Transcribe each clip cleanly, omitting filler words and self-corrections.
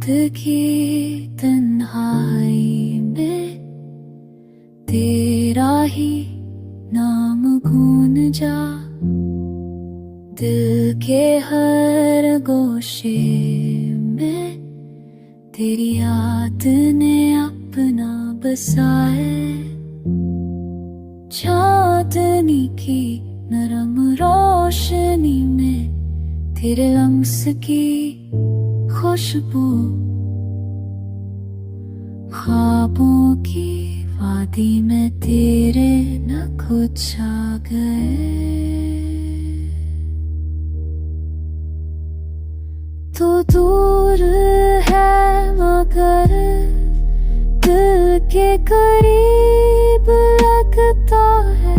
की तन्हाई में तेरा ही नाम गूंज जा, दिल के हर गोशे में तेरी याद ने अपना बसाए। चांदनी की नरम रोशनी में तेरे लम्स की खुशबू, ख्वाबों की वादी में तेरे नखो छा गए। तू दूर है मगर दिल के करीब लगता है,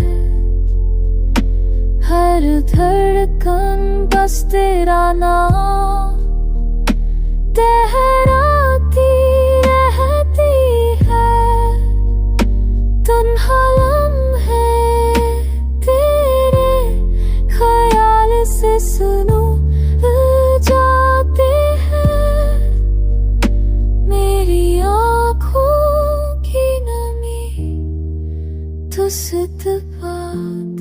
हर धड़कन बस तेरा नाम तहराती रहती है। तन्हा लम्हे तेरे ख्याल से सुनो जाते हैं, मेरी आँखों की नमी तुझसे बात